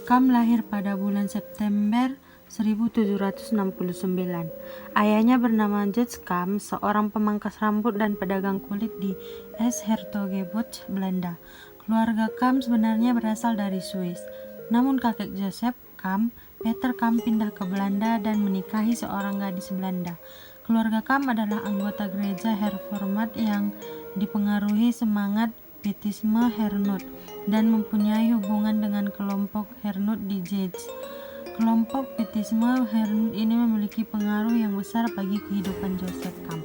Kam lahir pada bulan September 1769. Ayahnya bernama George Kam, seorang pemangkas rambut dan pedagang kulit di S.Hertogenbosch, Belanda. Keluarga Kam sebenarnya berasal dari Swiss. Namun kakek Joseph Kam, Peter Kam, pindah ke Belanda dan menikahi seorang gadis Belanda. Keluarga Kam adalah anggota gereja Hervormd yang dipengaruhi semangat Pietisme Herrnhut dan mempunyai hubungan dengan kelompok Herrnhut di Zeitz. Kelompok Pietisme Herrnhut ini memiliki pengaruh yang besar bagi kehidupan Joseph Kam.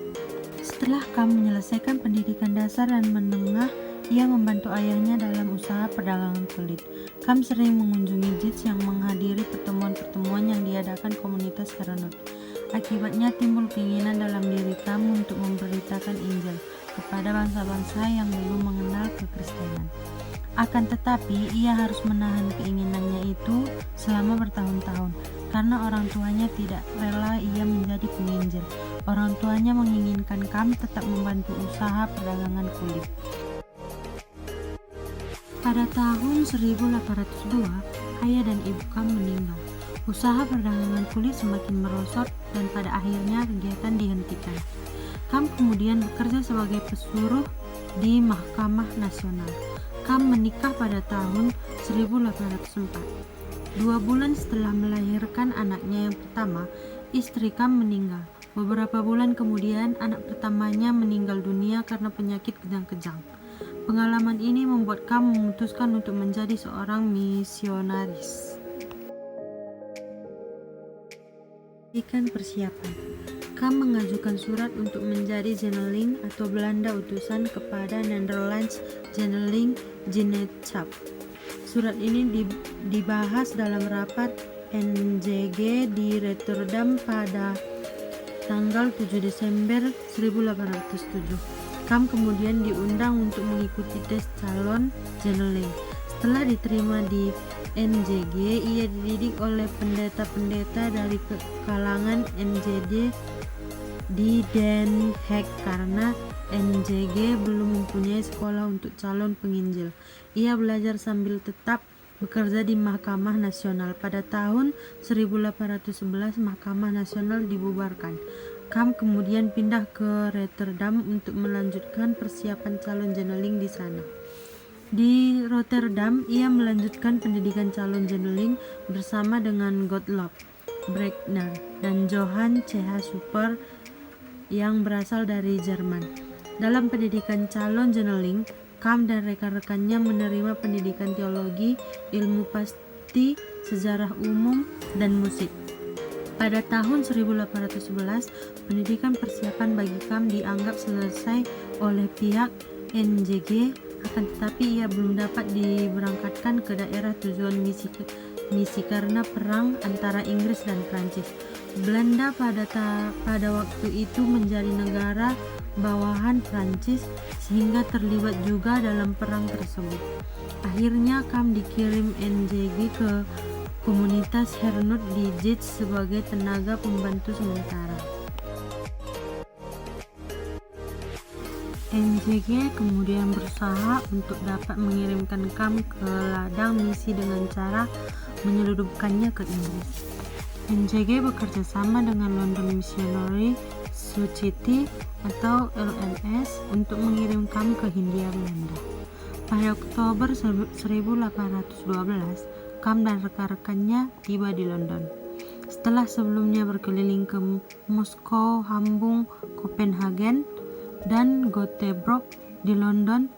Setelah Kam menyelesaikan pendidikan dasar dan menengah, ia membantu ayahnya dalam usaha perdagangan kulit. Kam sering mengunjungi Zeitz yang menghadiri pertemuan-pertemuan yang diadakan komunitas Herrnhut. Akibatnya timbul keinginan dalam diri Kam untuk memberitakan Injil kepada bangsa-bangsa yang belum mengenal kekristenan. Akan tetapi, ia harus menahan keinginannya itu selama bertahun-tahun, karena orang tuanya tidak rela ia menjadi penginjil. Orang tuanya menginginkan Kam tetap membantu usaha perdagangan kulit. Pada tahun 1802, ayah dan ibu Kam meninggal. Usaha perdagangan kulit semakin merosot dan pada akhirnya kegiatan dihentikan. Kam kemudian bekerja sebagai pesuruh di Mahkamah Nasional. Kam menikah pada tahun 1804. 2 bulan setelah melahirkan anaknya yang pertama, istri Kam meninggal. Beberapa bulan kemudian, anak pertamanya meninggal dunia karena penyakit kejang-kejang. Pengalaman ini membuat Kam memutuskan untuk menjadi seorang misionaris. Persiapan. Kam mengajukan surat untuk menjadi Zenneling atau Belanda utusan kepada Netherlands Zenneling Gemeenschap. Surat ini dibahas dalam rapat NJG di Rotterdam pada tanggal 7 Desember 1807. Kam kemudian diundang untuk mengikuti tes calon Zenneling. Setelah diterima di NJG, ia dididik oleh pendeta-pendeta dari kalangan NJD di Den Haag karena NJG belum mempunyai sekolah untuk calon penginjil. Ia belajar sambil tetap bekerja di Mahkamah Nasional. Pada tahun 1811, Mahkamah Nasional dibubarkan. Kam kemudian pindah ke Rotterdam untuk melanjutkan persiapan calon Zenneling di sana. Di Rotterdam, ia melanjutkan pendidikan calon Zenneling bersama dengan Gottlob Breckner dan Johann C.H. Super yang berasal dari Jerman. Dalam pendidikan calon Zenneling, Kam dan rekan-rekannya menerima pendidikan teologi, ilmu pasti, sejarah umum, dan musik. Pada tahun 1811, pendidikan persiapan bagi Kam dianggap selesai oleh pihak NJG, akan tetapi ia belum dapat diberangkatkan ke daerah tujuan misi karena perang antara Inggris dan Prancis. Belanda pada waktu itu menjadi negara bawahan Prancis sehingga terlibat juga dalam perang tersebut. Akhirnya Kam dikirim NJG ke komunitas Herrnhut di Zeitz sebagai tenaga pembantu sementara. NJG kemudian berusaha untuk dapat mengirimkan Kam ke ladang misi dengan cara menyelundupkannya ke Inggris. NJG bekerja sama dengan London Missionary Society atau LMS untuk mengirim Kam ke Hindia Belanda. Pada Oktober 1812, Kam dan rekan-rekannya tiba di London. Setelah sebelumnya berkeliling ke Moskow, Hamburg, Copenhagen, dan Göteborg di London,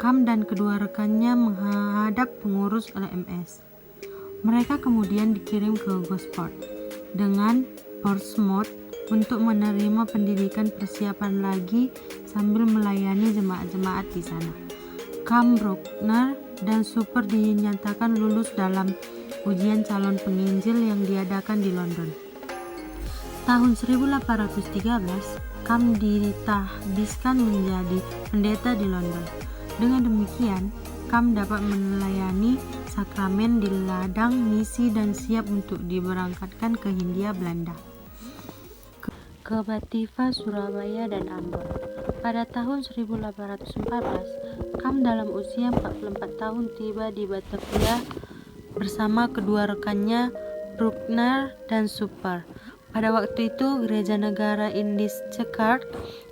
Kam dan kedua rekannya menghadap pengurus LMS. Mereka kemudian dikirim ke Gosport dengan Portsmouth untuk menerima pendidikan persiapan lagi sambil melayani jemaat-jemaat di sana. Kam, Bruckner, dan Super dinyatakan lulus dalam ujian calon penginjil yang diadakan di London. Tahun 1813, Kam ditahbiskan menjadi pendeta di London. Dengan demikian, Kam dapat melayani sakramen di ladang misi dan siap untuk diberangkatkan ke Hindia Belanda, ke Batavia, Surabaya, dan Ambon. Pada tahun 1814, Kam dalam usia 44 tahun tiba di Batavia, bersama kedua rekannya Bruckner dan Super. Pada waktu itu, Gereja Negara Indische-Kerk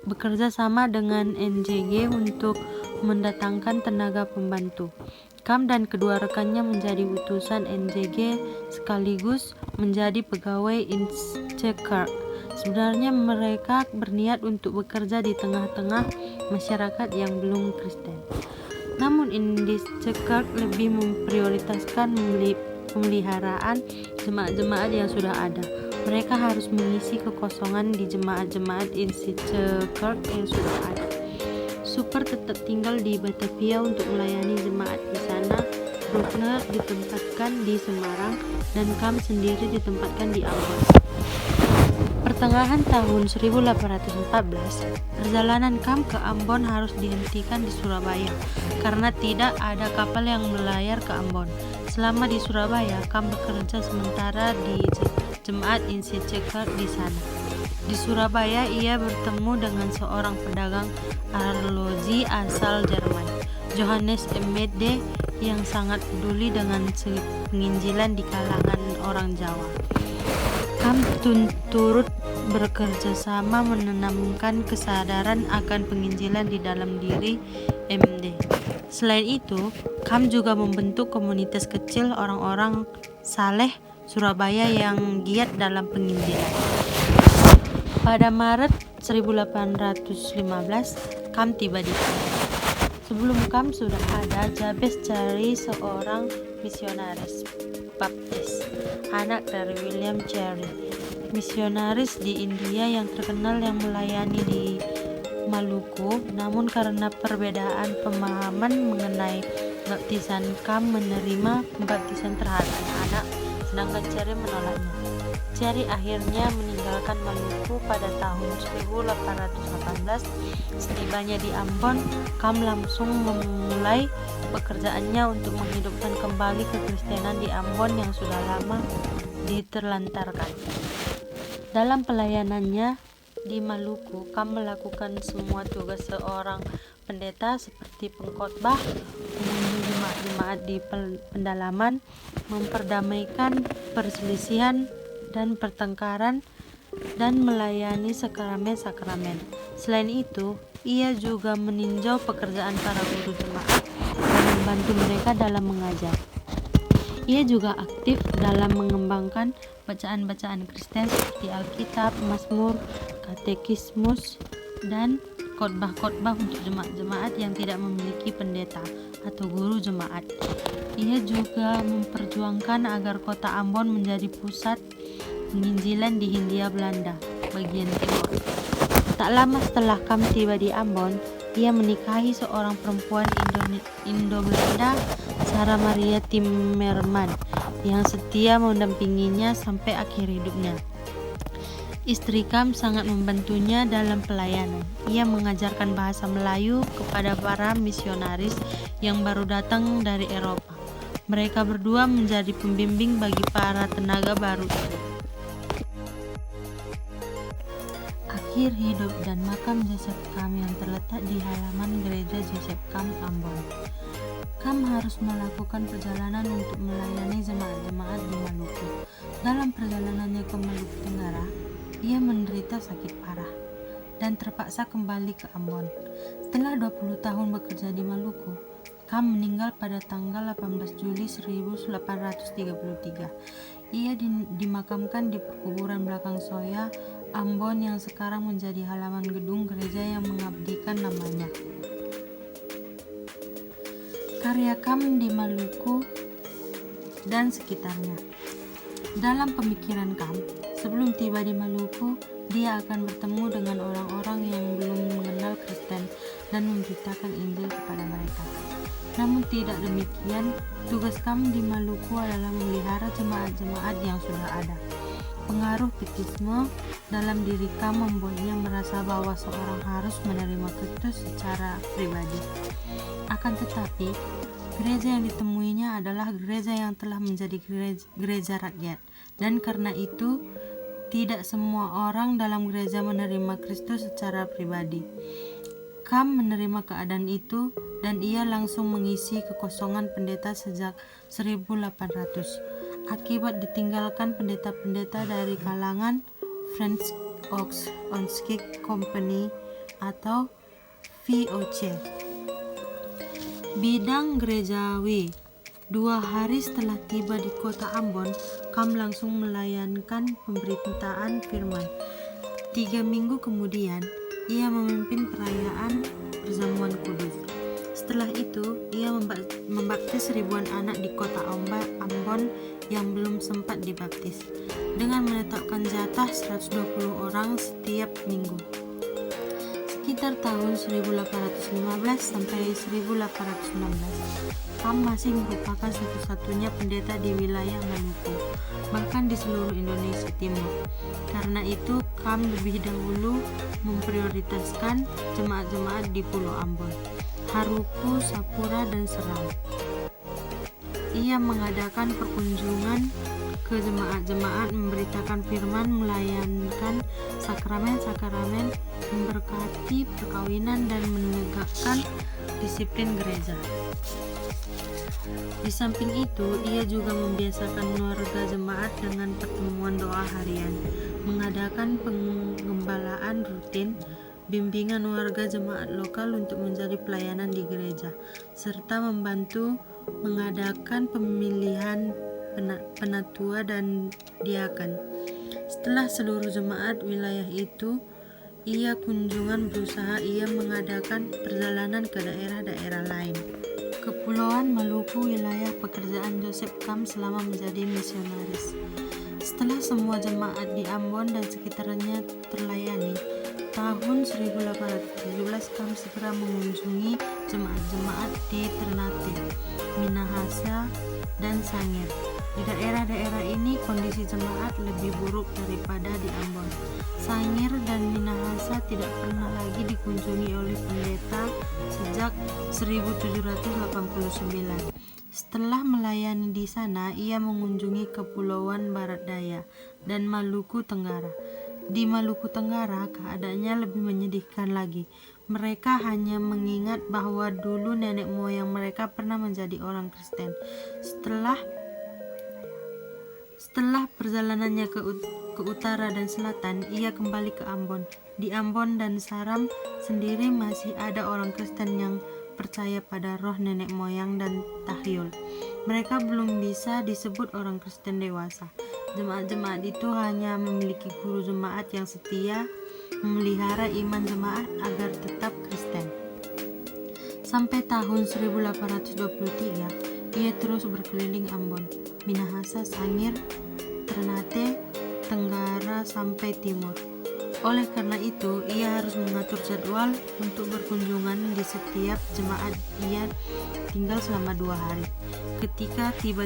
bekerja sama dengan NJG untuk mendatangkan tenaga pembantu. Kam dan kedua rekannya menjadi utusan NJG sekaligus menjadi pegawai Indische-Kerk. Sebenarnya mereka berniat untuk bekerja di tengah-tengah masyarakat yang belum Kristen. Namun Indische-Kerk lebih memprioritaskan pemeliharaan jemaat-jemaat yang sudah ada. Mereka harus mengisi kekosongan di jemaat-jemaat Indische-Kerk yang sudah ada. Super tetap tinggal di Batavia untuk melayani jemaat di sana. Bruckner ditempatkan di Semarang dan Kam sendiri ditempatkan di Ambon. Pertengahan tahun 1814, perjalanan Kam ke Ambon harus dihentikan di Surabaya karena tidak ada kapal yang melayar ke Ambon. Selama di Surabaya, Kam bekerja sementara di jemaat Indische-Kerk di sana. Di Surabaya, ia bertemu dengan seorang pedagang arloji asal Jerman, Johannes Emmede, yang sangat peduli dengan penginjilan di kalangan orang Jawa. Kam turut bekerja sama menanamkan kesadaran akan penginjilan di dalam diri MD. Selain itu, Kam juga membentuk komunitas kecil orang-orang saleh Surabaya yang giat dalam penginjilan. Pada Maret 1815, Kam tiba di sana. Sebelum Kam sudah ada Jabez cari seorang misionaris baptis, anak dari William Carey, misionaris di India yang terkenal yang melayani di Maluku. Namun karena perbedaan pemahaman mengenai baptisan, Kam menerima pembaptisan terhadap anak, sedangkan Carey menolaknya. Carey akhirnya meninggalkan Maluku pada tahun 1818. Setibanya di Ambon, Kam langsung memulai pekerjaannya untuk menghidupkan kembali kekristenan di Ambon yang sudah lama diterlantarkan. Dalam pelayanannya di Maluku, Kam melakukan semua tugas seorang pendeta seperti pengkhotbah, mengunjungi jemaat-jemaat di pendalaman, memperdamaikan perselisihan dan pertengkaran, dan melayani sakramen-sakramen. Selain itu, ia juga meninjau pekerjaan para guru jemaat dan membantu mereka dalam mengajar. Ia juga aktif dalam mengembangkan bacaan-bacaan Kristen seperti Alkitab, Mazmur, Katekismus, dan khotbah-khotbah untuk jemaat-jemaat yang tidak memiliki pendeta atau guru jemaat. Ia juga memperjuangkan agar kota Ambon menjadi pusat penginjilan di Hindia Belanda bagian timur. Tak lama setelah Kam tiba di Ambon, ia menikahi seorang perempuan Indo-Belanda, Sarah Maria Timmerman, yang setia mendampinginya sampai akhir hidupnya. Istri Kam sangat membantunya dalam pelayanan. Ia mengajarkan bahasa Melayu kepada para misionaris yang baru datang dari Eropa. Mereka berdua menjadi pembimbing bagi para tenaga baru itu. Akhir hidup dan makam Joseph Kam yang terletak di halaman gereja Joseph Kam, Ambon. Kam harus melakukan perjalanan untuk melayani jemaat-jemaat di Maluku. Dalam perjalanannya ke Maluku Tenggara, ia menderita sakit parah dan terpaksa kembali ke Ambon. Setelah 20 tahun bekerja di Maluku, Kam meninggal pada tanggal 18 Juli 1833. Ia dimakamkan di perkuburan belakang Soya, Ambon, yang sekarang menjadi halaman gedung gereja yang mengabdikan namanya. Karya Kam di Maluku dan sekitarnya. Dalam pemikiran Kam, sebelum tiba di Maluku, dia akan bertemu dengan orang-orang yang belum mengenal Kristen dan memberitakan Injil kepada mereka. Namun tidak demikian, tugas Kam di Maluku adalah memelihara jemaat-jemaat yang sudah ada. Pengaruh pietisme dalam diri Kam membuatnya merasa bahwa seorang harus menerima Kristus secara pribadi. Akan tetapi, gereja yang ditemuinya adalah gereja yang telah menjadi gereja rakyat, dan karena itu tidak semua orang dalam gereja menerima Kristus secara pribadi. Kam menerima keadaan itu dan ia langsung mengisi kekosongan pendeta sejak 1800 akibat ditinggalkan pendeta-pendeta dari kalangan French Oxford Company atau VOC. Bidang gerejawi. 2 hari setelah tiba di kota Ambon, Kam langsung melayankan pemberitaan firman. 3 minggu kemudian, ia memimpin perayaan perjamuan kudus. Setelah itu, ia membaptis ribuan anak di kota Ambon yang belum sempat dibaptis, dengan menetapkan jatah 120 orang setiap minggu. Sekitar tahun 1815 sampai 1816, Kam masih merupakan satu-satunya pendeta di wilayah Maluku, bahkan di seluruh Indonesia Timur. Karena itu, Kam lebih dahulu memprioritaskan jemaat-jemaat di Pulau Ambon, Haruku, Sapura, dan Seram. Ia mengadakan perkunjungan ke jemaat-jemaat, memberitakan firman, melayankan sakramen-sakramen, memberkati perkawinan, dan menegakkan disiplin gereja. Di samping itu, ia juga membiasakan warga jemaat dengan pertemuan doa harian, mengadakan pengembalaan rutin, bimbingan warga jemaat lokal untuk menjadi pelayanan di gereja, serta membantu mengadakan pemilihan penatua dan diaken. Setelah seluruh jemaat wilayah itu ia kunjungan, ia mengadakan perjalanan ke daerah-daerah lain. Kepulauan Maluku, wilayah pekerjaan Joseph Kam selama menjadi misionaris. Setelah semua jemaat di Ambon dan sekitarnya terlayani, tahun 1817 Kam segera mengunjungi jemaat-jemaat di Ternate, Minahasa, dan Sangir. Di daerah-daerah ini kondisi jemaat lebih buruk daripada di Ambon. Sangir dan Minahasa tidak pernah lagi dikunjungi oleh pendeta sejak 1789. Setelah melayani di sana, ia mengunjungi Kepulauan Barat Daya dan Maluku Tenggara. Di Maluku Tenggara, keadaannya lebih menyedihkan lagi. Mereka hanya mengingat bahwa dulu nenek moyang mereka pernah menjadi orang Kristen. Setelah perjalanannya ke utara dan selatan, ia kembali ke Ambon. Di Ambon dan Saram sendiri masih ada orang Kristen yang percaya pada roh nenek moyang dan tahyul. Mereka belum bisa disebut orang Kristen dewasa. Jemaat-jemaat itu hanya memiliki guru jemaat yang setia, memelihara iman jemaat agar tetap Kristen. Sampai tahun 1823, ia terus berkeliling Ambon, Minahasa, Sangir, Ternate, Tenggara, sampai timur. Oleh karena itu, ia harus mengatur jadwal untuk berkunjungan di setiap jemaat. Ia tinggal selama 2 hari. Ketika tiba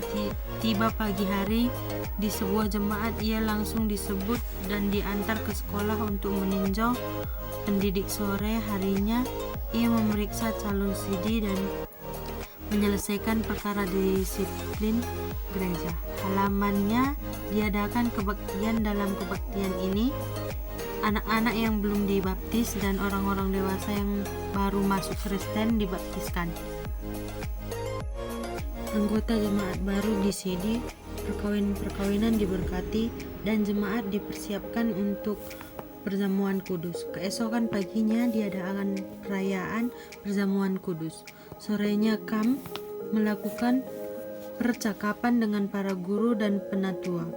pagi hari di sebuah jemaat, ia langsung disebut dan diantar ke sekolah untuk meninjau pendidik. Sore harinya, ia memeriksa calon CD dan menyelesaikan perkara disiplin gereja. Halamannya diadakan kebaktian. Dalam kebaktian ini, anak-anak yang belum dibaptis dan orang-orang dewasa yang baru masuk Kristen dibaptiskan. Anggota jemaat baru di CD, perkawinan diberkati, dan jemaat dipersiapkan untuk perjamuan kudus. Keesokan paginya diadakan perayaan perjamuan kudus. Sorenya Kam melakukan percakapan dengan para guru dan penatua.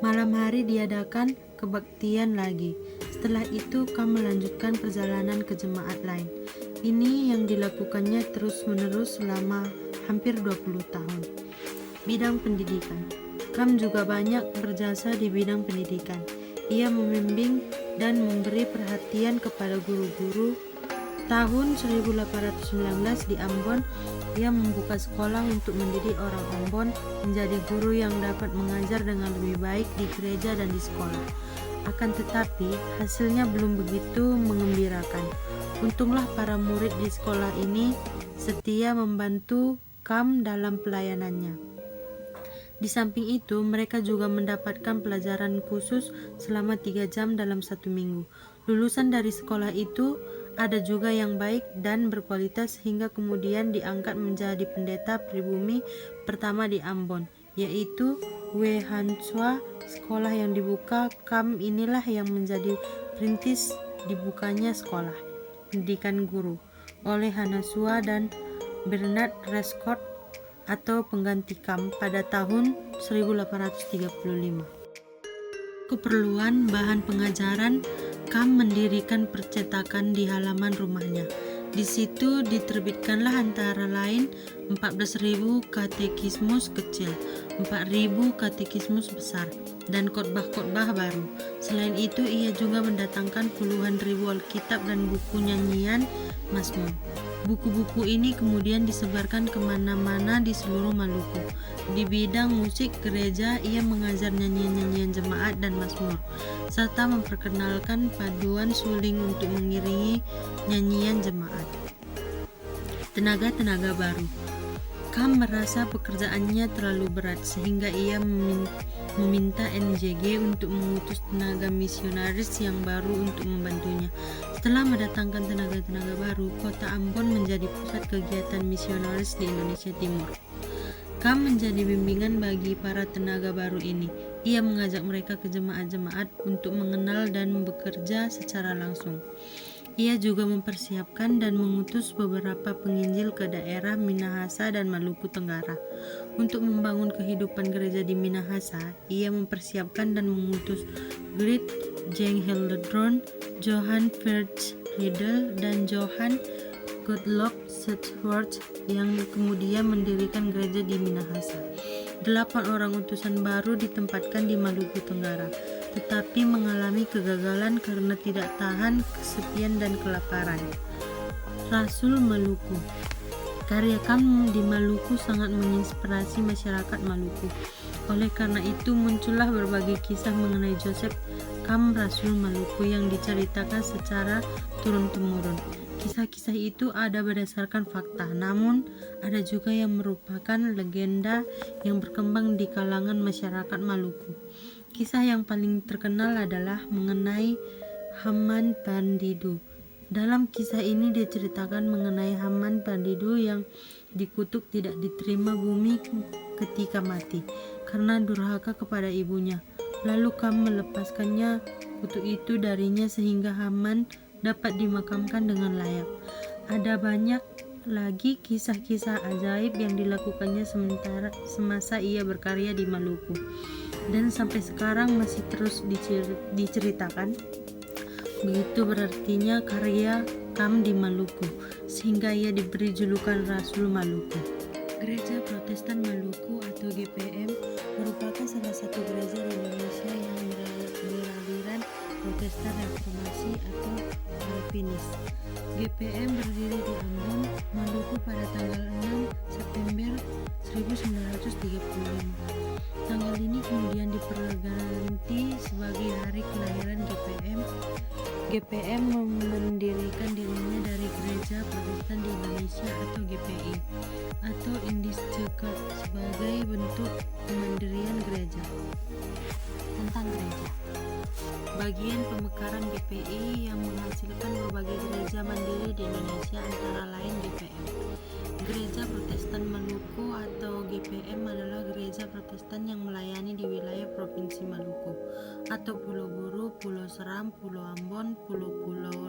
Malam hari diadakan kebaktian lagi. Setelah itu Kam melanjutkan perjalanan ke jemaat lain. Ini yang dilakukannya terus-menerus selama hampir 20 tahun. Bidang pendidikan. Kam juga banyak berjasa di bidang pendidikan. Ia membimbing dan memberi perhatian kepada guru-guru. Tahun 1819 di Ambon, ia membuka sekolah untuk mendidik orang Ambon menjadi guru yang dapat mengajar dengan lebih baik di gereja dan di sekolah. Akan tetapi, hasilnya belum begitu mengembirakan. Untunglah para murid di sekolah ini setia membantu Kam dalam pelayanannya. Di samping itu, mereka juga mendapatkan pelajaran khusus selama 3 jam dalam 1 minggu. Lulusan dari sekolah itu Ada juga yang baik dan berkualitas hingga kemudian diangkat menjadi pendeta pribumi pertama di Ambon, yaitu Wehanswa. Sekolah yang dibuka KAM inilah yang menjadi perintis dibukanya sekolah pendidikan guru oleh Hanasua dan Bernard Rescott atau pengganti KAM pada tahun 1835. Keperluan bahan pengajaran, KAM mendirikan percetakan di halaman rumahnya. Di situ diterbitkanlah antara lain 14.000 katekismus kecil, 4.000 katekismus besar, dan khotbah-khotbah baru. Selain itu, ia juga mendatangkan puluhan ribu Alkitab dan buku nyanyian Mazmur. Buku-buku ini kemudian disebarkan kemana-mana di seluruh Maluku. Di bidang musik gereja, ia mengajar nyanyian-nyanyian jemaat dan Mazmur, serta memperkenalkan paduan suling untuk mengiringi nyanyian jemaat. Tenaga-tenaga baru. KAM merasa pekerjaannya terlalu berat sehingga ia meminta NJG untuk mengutus tenaga misionaris yang baru untuk membantunya. Setelah mendatangkan tenaga-tenaga baru, kota Ambon menjadi pusat kegiatan misionaris di Indonesia Timur. KAM menjadi bimbingan bagi para tenaga baru ini. Ia mengajak mereka ke jemaat-jemaat untuk mengenal dan bekerja secara langsung. Ia juga mempersiapkan dan mengutus beberapa penginjil ke daerah Minahasa dan Maluku Tenggara. Untuk membangun kehidupan gereja di Minahasa, ia mempersiapkan dan mengutus Grit Jeng Hildredron, Johan Fritz Riedel, dan Johan Gottlob Sethworth yang kemudian mendirikan gereja di Minahasa. 8 orang utusan baru ditempatkan di Maluku Tenggara, tetapi mengalami kegagalan karena tidak tahan kesepian dan kelaparan. Rasul Maluku. Karya KAM di Maluku sangat menginspirasi masyarakat Maluku. Oleh karena itu muncullah berbagai kisah mengenai Joseph KAM Rasul Maluku yang diceritakan secara turun-temurun. Kisah-kisah itu ada berdasarkan fakta, namun ada juga yang merupakan legenda yang berkembang di kalangan masyarakat Maluku. Kisah yang paling terkenal adalah mengenai Haman Bandidu. Dalam kisah ini diceritakan mengenai Haman Bandidu yang dikutuk tidak diterima bumi ketika mati karena durhaka kepada ibunya. Lalu KAM melepaskannya kutuk itu darinya sehingga Haman dapat dimakamkan dengan layak. Ada banyak lagi kisah-kisah ajaib yang dilakukannya semasa ia berkarya di Maluku, dan sampai sekarang masih terus diceritakan. Begitu berartinya karya KAM di Maluku, sehingga ia diberi julukan Rasul Maluku. Gereja Protestan Maluku atau GPM merupakan salah satu gereja di Indonesia yang beraliran Protestan Reformasi atau Calvinis. GPM berdiri di Ambon, Maluku pada tanggal 6 September 1935. Tanggal ini kemudian diperganti sebagai hari kelahiran GPM. GPM mendirikan dirinya dari Gereja Protestan di Indonesia atau GPI atau Indisceket sebagai bentuk kemandirian gereja. Tentang gereja. Bagian pemekaran GPI yang menghasilkan berbagai gereja mandiri di Indonesia antara lain GPM. Gereja Protestan Maluku atau GPM adalah gereja Protestan yang melayani di wilayah Provinsi Maluku atau Pulau Buru, Pulau Seram, Pulau Ambon, Pulau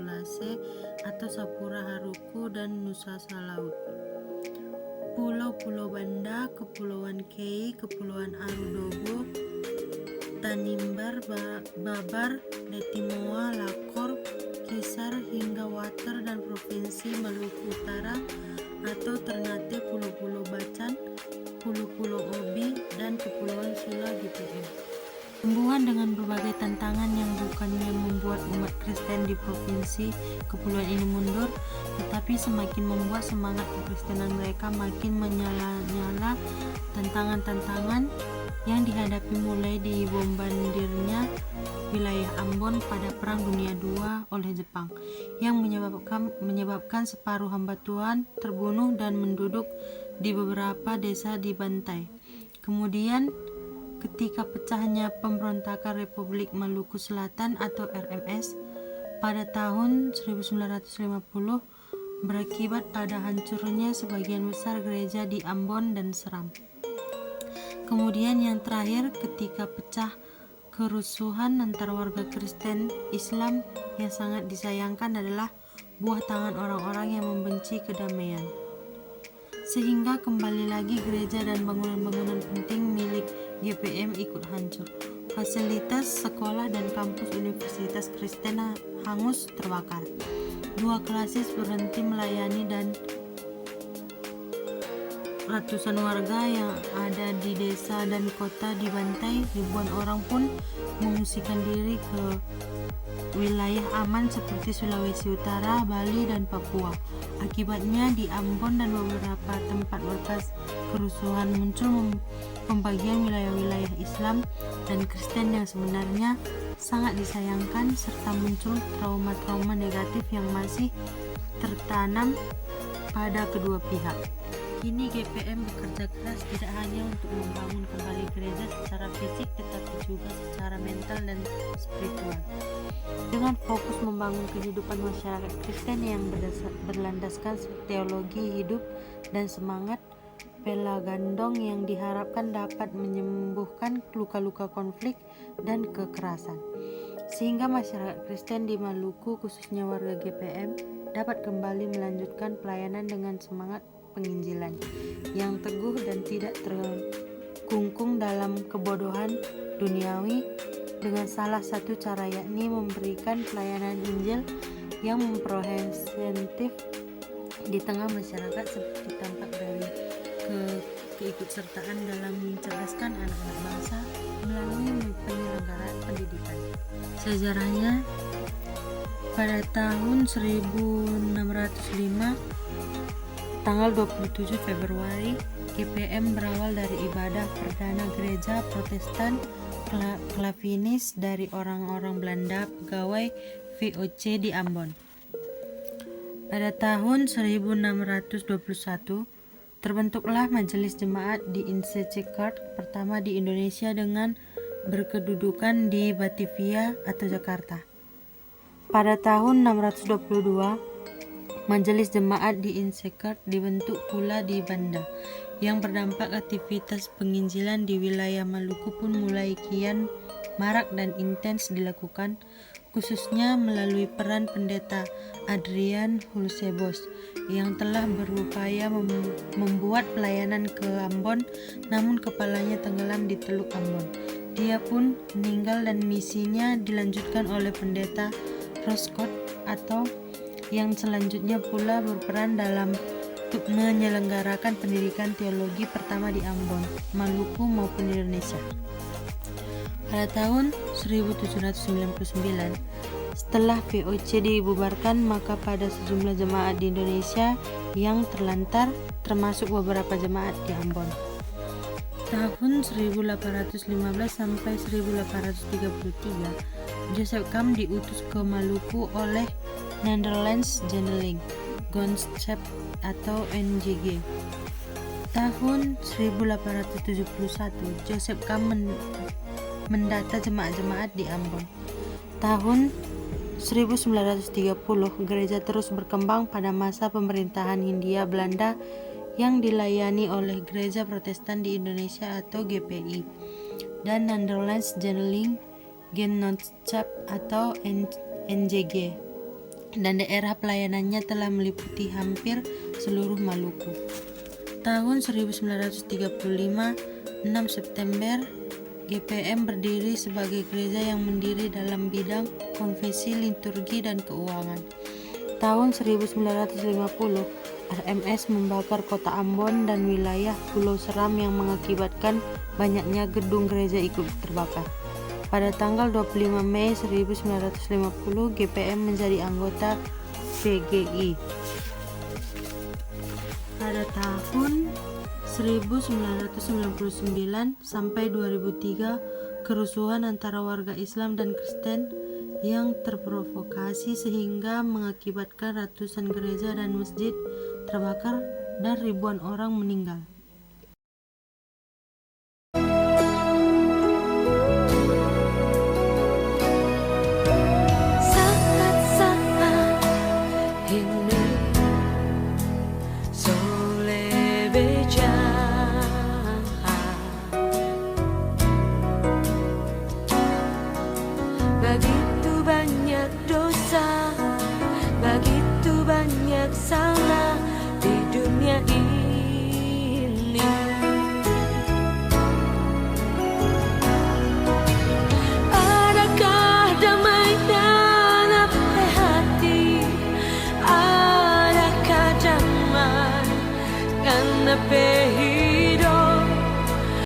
Lase atau Sapura Haruku dan Nusa Salaut. Pulau-Pulau Banda, Kepulauan Kei, Kepulauan Arudobo, Tanimbar, Babar, Letimoa, Lakor, Kisar hingga Water dan Provinsi Maluku Utara atau Ternate, Pulau-Pulau Bacan, Pulau-Pulau Obi, dan Kepulauan Sula GPM. Tumbuhan dengan berbagai tantangan yang bukannya membuat umat Kristen di provinsi kepulauan ini mundur, tetapi semakin membuat semangat kekristenan mereka makin menyala-nyala. Tantangan-tantangan yang dihadapi mulai dibombardirnya wilayah Ambon pada Perang Dunia II oleh Jepang yang menyebabkan separuh hamba Tuhan terbunuh dan menduduk di beberapa desa dibantai. Kemudian ketika pecahnya pemberontakan Republik Maluku Selatan atau RMS pada tahun 1950 berakibat pada hancurnya sebagian besar gereja di Ambon dan Seram. Kemudian yang terakhir, ketika pecah kerusuhan antara warga Kristen Islam, yang sangat disayangkan adalah buah tangan orang-orang yang membenci kedamaian. Sehingga kembali lagi gereja dan bangunan-bangunan penting milik GPM ikut hancur. Fasilitas sekolah dan kampus Universitas Kristen hangus terbakar. 2 klasis berhenti melayani dan ratusan warga yang ada di desa dan kota dibantai. Ribuan orang pun mengungsikan diri ke wilayah aman seperti Sulawesi Utara, Bali, dan Papua. Akibatnya di Ambon dan beberapa tempat bekas kerusuhan muncul pembagian wilayah-wilayah Islam dan Kristen yang sebenarnya sangat disayangkan, serta muncul trauma-trauma negatif yang masih tertanam pada kedua pihak. Kini GPM bekerja keras tidak hanya untuk membangun kembali gereja secara fisik, tetapi juga secara mental dan spiritual. Dengan fokus membangun kehidupan masyarakat Kristen yang berlandaskan teologi hidup dan semangat pelagandong yang diharapkan dapat menyembuhkan luka-luka konflik dan kekerasan. Sehingga masyarakat Kristen di Maluku, khususnya warga GPM, dapat kembali melanjutkan pelayanan dengan semangat penginjilan yang teguh dan tidak terkungkung dalam kebodohan duniawi, dengan salah satu cara yakni memberikan pelayanan Injil yang komprehensif di tengah masyarakat, seperti tampak dari keikutsertaan dalam mencerdaskan anak-anak bangsa melalui penyelenggaraan pendidikan. Sejarahnya, pada tahun 1605 tanggal 27 Februari, GPM berawal dari ibadah perdana gereja Protestan Calvinis dari orang-orang Belanda pegawai VOC di Ambon. Pada tahun 1621, terbentuklah Majelis Jemaat di Insechekat pertama di Indonesia dengan berkedudukan di Batavia atau Jakarta. Pada tahun 622, Majelis Jemaat di Insekat dibentuk pula di Banda, yang berdampak aktivitas penginjilan di wilayah Maluku pun mulai kian marak dan intens dilakukan, khususnya melalui peran pendeta Adrian Hulsebos yang telah berupaya membuat pelayanan ke Ambon, namun kepalanya tenggelam di Teluk Ambon. Dia pun meninggal dan misinya dilanjutkan oleh pendeta Roscott atau yang selanjutnya pula berperan dalam menyelenggarakan pendidikan teologi pertama di Ambon, Maluku maupun Indonesia. Pada tahun 1799, setelah VOC dibubarkan, maka pada sejumlah jemaat di Indonesia yang terlantar, termasuk beberapa jemaat di Ambon. Tahun 1815 sampai 1833, Joseph Kam diutus ke Maluku oleh Netherlands General Genootschap atau NGG. Tahun 1871, Joseph Kam mendata jemaat-jemaat di Ambon. Tahun 1930, gereja terus berkembang pada masa pemerintahan Hindia Belanda yang dilayani oleh Gereja Protestan di Indonesia atau GPI dan Netherlands General Genootschap atau NGG, dan daerah pelayanannya telah meliputi hampir seluruh Maluku. Tahun 1935, 6 September, GPM berdiri sebagai gereja yang mandiri dalam bidang konfesi, liturgi, dan keuangan. Tahun 1950, RMS membakar kota Ambon dan wilayah Pulau Seram yang mengakibatkan banyaknya gedung gereja ikut terbakar. Pada tanggal 25 Mei 1950, GPM menjadi anggota PGI. Pada tahun 1999 sampai 2003, kerusuhan antara warga Islam dan Kristen yang terprovokasi sehingga mengakibatkan ratusan gereja dan masjid terbakar dan ribuan orang meninggal. bijaksana di dunia ini. Adakah damai dan apa hati? Adakah damai karena